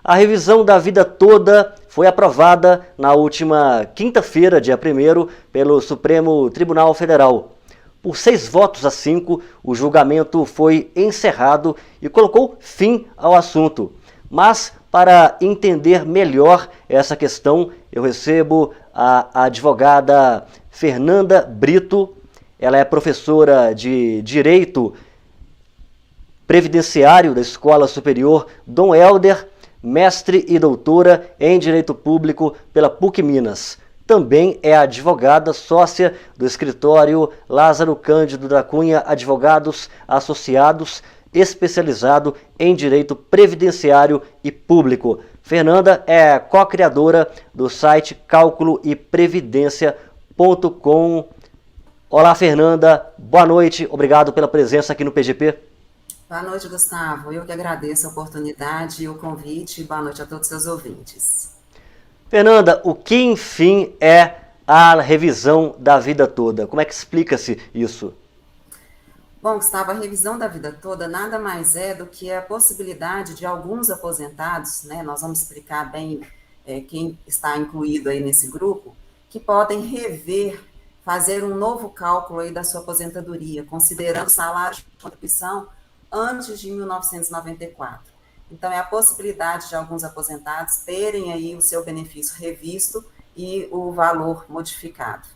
A revisão da vida toda foi aprovada na última quinta-feira, dia 1º, pelo Supremo Tribunal Federal. Por 6 votos a 5, o julgamento foi encerrado e colocou fim ao assunto. Mas, para entender melhor essa questão, eu recebo a advogada Fernanda Brito. Ela é professora de Direito Previdenciário da Escola Superior Dom Helder, mestre e doutora em Direito Público pela PUC Minas. Também é advogada sócia do escritório Lázaro Cândido da Cunha Advogados Associados, especializado em Direito Previdenciário e Público. Fernanda é co-criadora do site calculoeprevidencia.com. Olá, Fernanda. Boa noite. Obrigado pela presença aqui no PGP. Boa noite, Gustavo. Eu que agradeço a oportunidade e o convite. Boa noite a todos os seus ouvintes. Fernanda, o que, enfim, é a revisão da vida toda? Como é que explica-se isso? Bom, Gustavo, a revisão da vida toda nada mais é do que a possibilidade de alguns aposentados, né? Nós vamos explicar bem quem está incluído aí nesse grupo, que podem rever, fazer um novo cálculo aí da sua aposentadoria, considerando salários de contribuição antes de 1994. Então, é a possibilidade de alguns aposentados terem aí o seu benefício revisto e o valor modificado.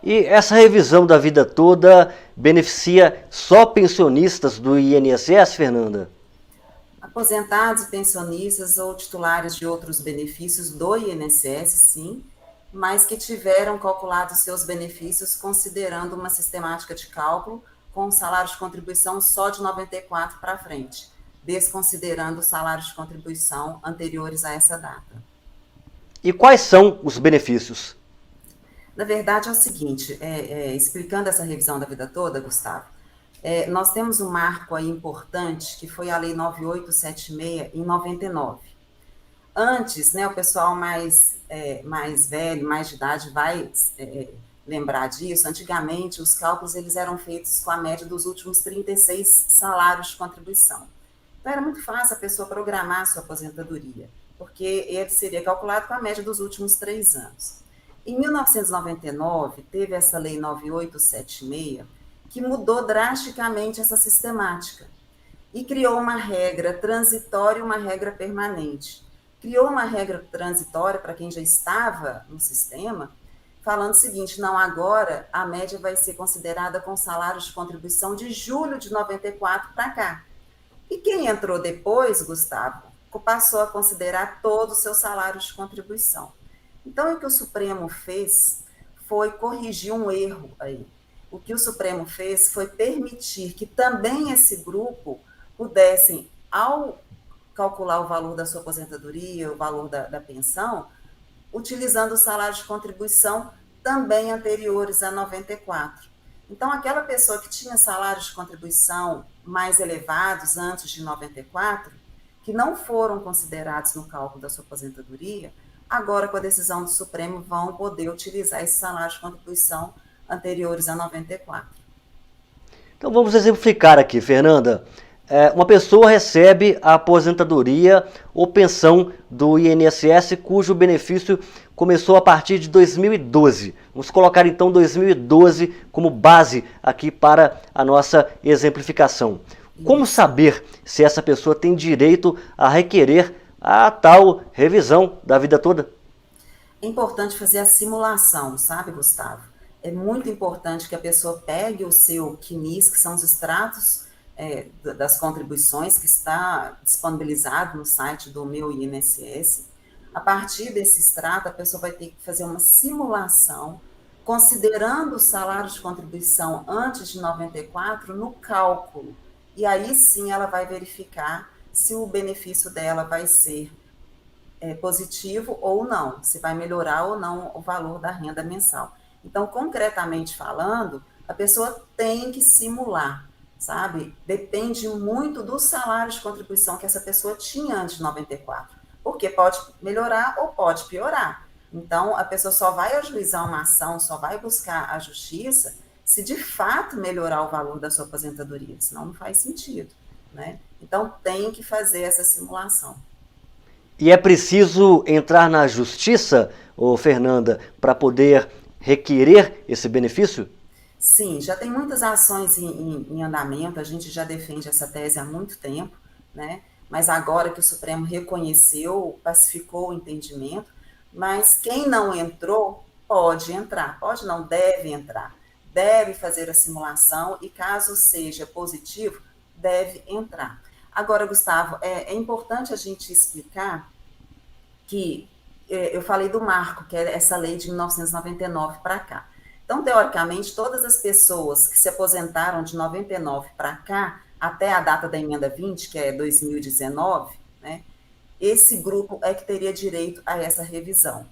E essa revisão da vida toda beneficia só pensionistas do INSS, Fernanda? Aposentados e pensionistas ou titulares de outros benefícios do INSS, sim, mas que tiveram calculado seus benefícios considerando uma sistemática de cálculo com salários de contribuição só de 94 para frente, desconsiderando os salários de contribuição anteriores a essa data. E quais são os benefícios? Na verdade, é o seguinte, explicando essa revisão da vida toda, Gustavo, nós temos um marco aí importante, que foi a Lei 9876, em 99. Antes, né, o pessoal mais velho, mais de idade, vai lembrar disso. Antigamente, os cálculos eles eram feitos com a média dos últimos 36 salários de contribuição. Então, era muito fácil a pessoa programar a sua aposentadoria, porque ele seria calculado com a média dos últimos 3 anos. Em 1999, teve essa Lei 9876, que mudou drasticamente essa sistemática e criou uma regra transitória e uma regra permanente. Criou uma regra transitória para quem já estava no sistema, falando o seguinte: não, agora a média vai ser considerada com salários de contribuição de julho de 94 para cá. E quem entrou depois, Gustavo, passou a considerar todos os seus salários de contribuição. Então, o que o Supremo fez foi corrigir um erro aí. O que o Supremo fez foi permitir que também esse grupo pudessem, ao calcular o valor da sua aposentadoria, o valor da pensão, utilizando os salários de contribuição também anteriores a 94. Então, aquela pessoa que tinha salários de contribuição mais elevados antes de 94, que não foram considerados no cálculo da sua aposentadoria, agora, com a decisão do Supremo, vão poder utilizar esses salários de contribuição anteriores a 94. Então vamos exemplificar aqui, Fernanda. Uma pessoa recebe a aposentadoria ou pensão do INSS cujo benefício começou a partir de 2012. Vamos colocar então 2012 como base aqui para a nossa exemplificação. Como saber se essa pessoa tem direito a requerer a tal revisão da vida toda? É importante fazer a simulação, sabe, Gustavo? É muito importante que a pessoa pegue o seu CNIS, que são os extratos das contribuições, que está disponibilizado no site do meu INSS. A partir desse extrato, a pessoa vai ter que fazer uma simulação, considerando os salários de contribuição antes de 94 no cálculo. E aí sim ela vai verificar se o benefício dela vai ser positivo ou não, se vai melhorar ou não o valor da renda mensal. Então, concretamente falando, a pessoa tem que simular, sabe? Depende muito do salário de contribuição que essa pessoa tinha antes de 94, porque pode melhorar ou pode piorar. Então, a pessoa só vai ajuizar uma ação, só vai buscar a justiça se de fato melhorar o valor da sua aposentadoria, senão não faz sentido. né? Então, tem que fazer essa simulação. E é preciso entrar na justiça, ô Fernanda, para poder requerer esse benefício? Sim, já tem muitas ações em andamento, a gente já defende essa tese há muito tempo, né? Mas agora que o Supremo reconheceu, pacificou o entendimento, mas quem não entrou pode entrar, pode não, deve entrar, deve fazer a simulação e caso seja positivo, deve entrar. Agora, Gustavo, é importante a gente explicar que eu falei do marco, que é essa lei de 1999 para cá. Então, teoricamente, todas as pessoas que se aposentaram de 99 para cá, até a data da emenda 20, que é 2019, né, esse grupo é que teria direito a essa revisão.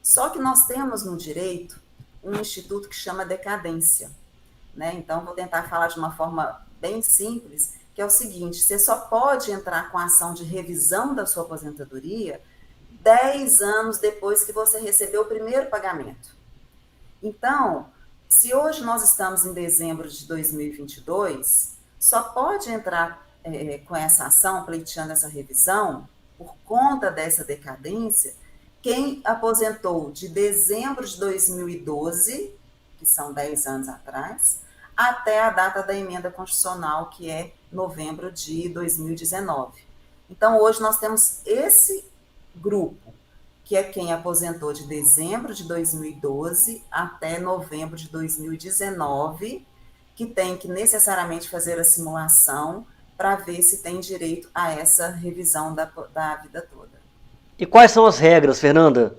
Só que nós temos no direito um instituto que chama decadência, né? Então, vou tentar falar de uma forma bem simples, que é o seguinte: você só pode entrar com a ação de revisão da sua aposentadoria 10 anos depois que você recebeu o primeiro pagamento. Então, se hoje nós estamos em dezembro de 2022, só pode entrar com essa ação, pleiteando essa revisão, por conta dessa decadência, quem aposentou de dezembro de 2012, que são 10 anos atrás, até a data da emenda constitucional, que é novembro de 2019. Então, hoje nós temos esse grupo, que é quem aposentou de dezembro de 2012 até novembro de 2019, que tem que necessariamente fazer a simulação para ver se tem direito a essa revisão da vida toda. E quais são as regras, Fernanda?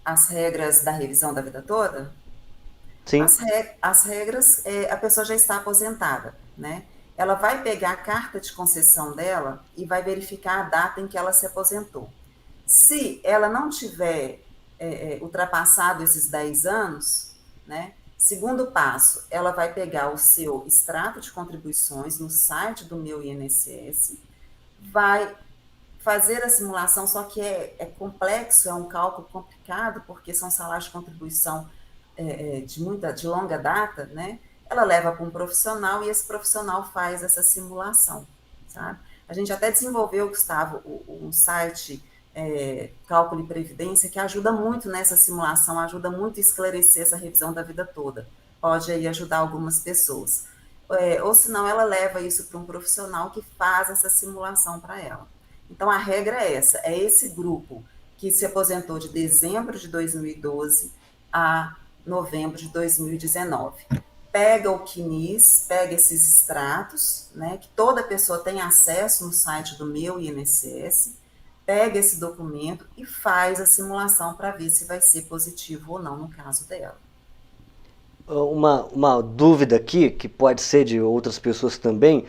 As regras da revisão da vida toda? Sim. As regras, a pessoa já está aposentada, né? Ela vai pegar a carta de concessão dela e vai verificar a data em que ela se aposentou. Se ela não tiver ultrapassado esses 10 anos, né? Segundo passo, ela vai pegar o seu extrato de contribuições no site do meu INSS, vai fazer a simulação, só que é complexo, é um cálculo complicado, porque são salários de contribuição de longa data, né? Ela leva para um profissional e esse profissional faz essa simulação, sabe? A gente até desenvolveu, Gustavo, um site Cálculo e Previdência, que ajuda muito nessa simulação, ajuda muito a esclarecer essa revisão da vida toda. Pode aí ajudar algumas pessoas. Ou senão ela leva isso para um profissional que faz essa simulação para ela. Então a regra é essa, é esse grupo que se aposentou de dezembro de 2012 a novembro de 2019. Pega o CNIS, pega esses extratos, né, que toda pessoa tem acesso no site do meu INSS, pega esse documento e faz a simulação para ver se vai ser positivo ou não no caso dela. Uma dúvida aqui, que pode ser de outras pessoas também,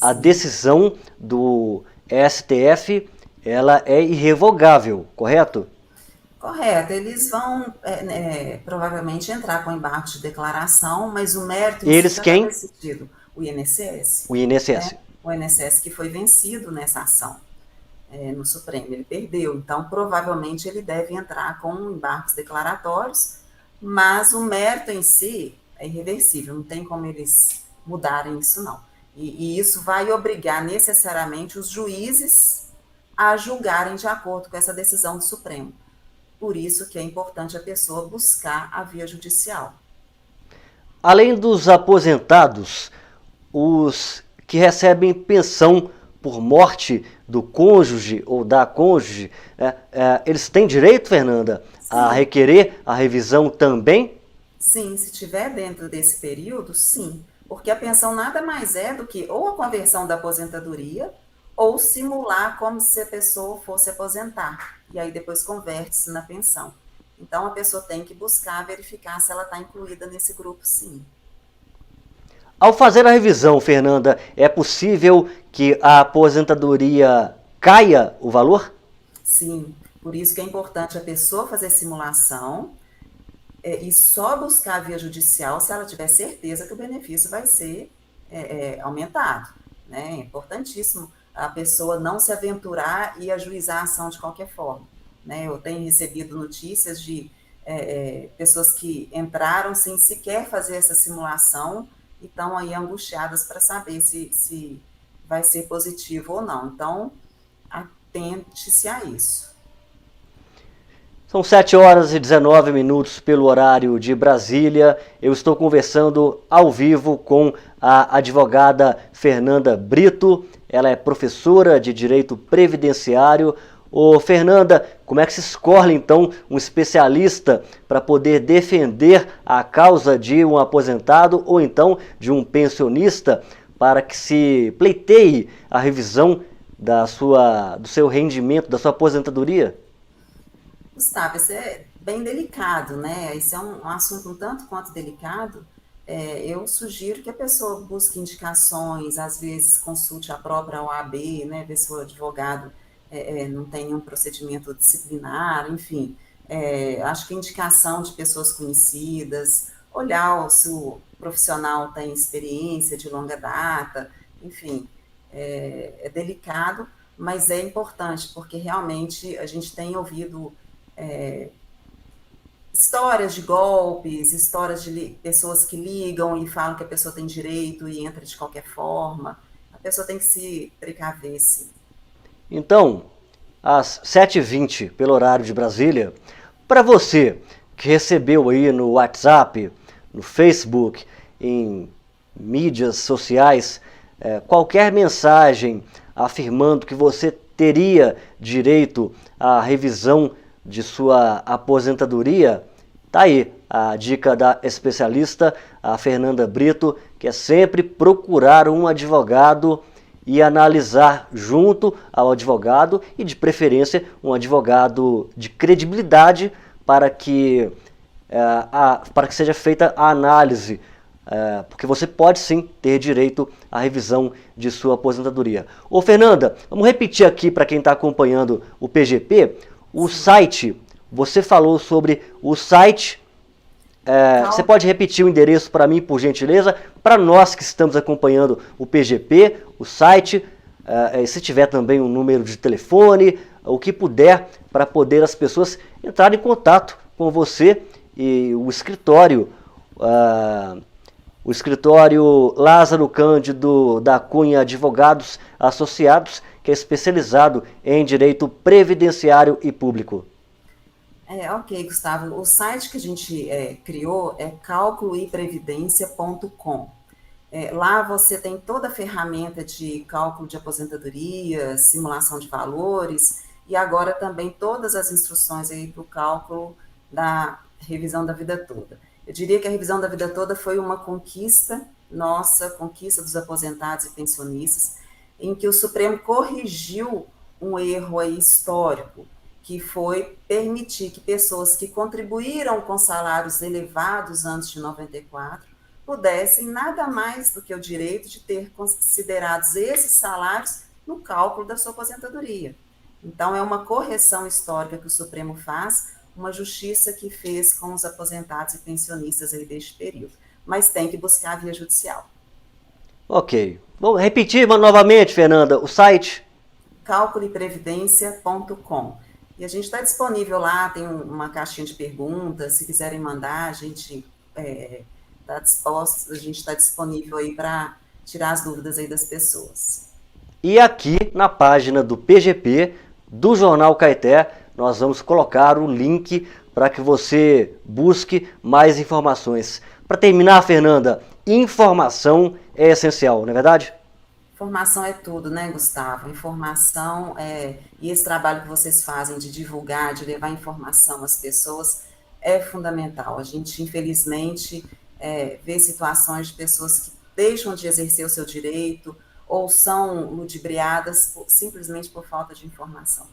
a Sim. decisão do STF, ela é irrevogável, correto? Correto, eles vão provavelmente entrar com embargo de declaração, mas o mérito em si Eles já está quem? decidido, o INSS, O INSS. né? O INSS que foi vencido nessa ação no Supremo, ele perdeu, então provavelmente ele deve entrar com embargos declaratórios, mas o mérito em si é irreversível, não tem como eles mudarem isso não. E isso vai obrigar necessariamente os juízes a julgarem de acordo com essa decisão do Supremo. Por isso que é importante a pessoa buscar a via judicial. Além dos aposentados, os que recebem pensão por morte do cônjuge ou da cônjuge, eles têm direito, Fernanda, a Sim, requerer a revisão também? sim, se tiver dentro desse período, sim. Porque a pensão nada mais é do que ou a conversão da aposentadoria ou simular como se a pessoa fosse aposentar. E aí depois converte-se na pensão. Então a pessoa tem que buscar verificar se ela está incluída nesse grupo, sim. Ao fazer a revisão, Fernanda, é possível que a aposentadoria caia o valor? Sim, por isso que é importante a pessoa fazer simulação e só buscar a via judicial se ela tiver certeza que o benefício vai ser aumentado. Né? É importantíssimo a pessoa não se aventurar e ajuizar a ação de qualquer forma. Né? Eu tenho recebido notícias de pessoas que entraram sem sequer fazer essa simulação e estão aí angustiadas para saber se vai ser positivo ou não. Então, atente-se a isso. São 7 horas e 19 minutos pelo horário de Brasília. Eu estou conversando ao vivo com a advogada Fernanda Brito. Ela é professora de Direito Previdenciário. Ô, Fernanda, como é que se escolhe então um especialista para poder defender a causa de um aposentado ou então de um pensionista para que se pleiteie a revisão do seu rendimento, da sua aposentadoria? Gustavo, isso é bem delicado, né? Isso é um assunto um tanto quanto delicado. Eu sugiro que a pessoa busque indicações, às vezes consulte a própria OAB, né? Ver se o advogado não tem nenhum procedimento disciplinar, enfim. Acho que indicação de pessoas conhecidas, olhar se o profissional tem experiência de longa data, enfim, é delicado, mas é importante, porque realmente a gente tem ouvido histórias de golpes, histórias de pessoas que ligam e falam que a pessoa tem direito e entra de qualquer forma. A pessoa tem que se precaver, sim. Então, às 7h20 pelo horário de Brasília, para você que recebeu aí no WhatsApp, no Facebook, em mídias sociais, qualquer mensagem afirmando que você teria direito à revisão de sua aposentadoria, tá aí a dica da especialista, a Fernanda Brito, que é sempre procurar um advogado e analisar junto ao advogado e, de preferência, um advogado de credibilidade para que seja feita a análise, porque você pode sim ter direito à revisão de sua aposentadoria. Ô Fernanda, vamos repetir aqui para quem está acompanhando o PGP, o site, você falou sobre o site, você pode repetir o endereço para mim, por gentileza, para nós que estamos acompanhando o PGP, o site, se tiver também um número de telefone, o que puder, para poder as pessoas entrarem em contato com você e o escritório Lázaro Cândido da Cunha Advogados Associados, que é especializado em direito previdenciário e público. Ok, Gustavo. O site que a gente criou é calculoeprevidencia.com. Lá você tem toda a ferramenta de cálculo de aposentadoria, simulação de valores e agora também todas as instruções aí para o cálculo da revisão da vida toda. Eu diria que a revisão da vida toda foi uma conquista nossa, conquista dos aposentados e pensionistas, em que o Supremo corrigiu um erro aí histórico, que foi permitir que pessoas que contribuíram com salários elevados antes de 94 pudessem nada mais do que o direito de ter considerados esses salários no cálculo da sua aposentadoria. Então, é uma correção histórica que o Supremo faz, uma justiça que fez com os aposentados e pensionistas aí deste período. Mas tem que buscar a via judicial. Ok. Vamos repetir novamente, Fernanda, o site? calculoeprevidencia.com. E a gente está disponível lá, tem uma caixinha de perguntas, se quiserem mandar, a gente está disponível aí para tirar as dúvidas aí das pessoas. E aqui na página do PGP, do Jornal Caeté, nós vamos colocar o link para que você busque mais informações. Para terminar, Fernanda, informação é essencial, não é verdade? Informação é tudo, né, Gustavo? Informação e esse trabalho que vocês fazem de divulgar, de levar informação às pessoas é fundamental. A gente, infelizmente, vê situações de pessoas que deixam de exercer o seu direito ou são ludibriadas simplesmente por falta de informação.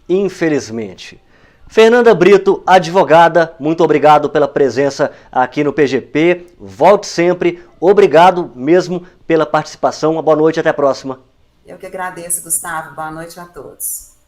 Infelizmente. Fernanda Brito, advogada, muito obrigado pela presença aqui no PGP. Volte sempre. Obrigado mesmo pela participação. Uma boa noite e até a próxima. Eu que agradeço, Gustavo. Boa noite a todos.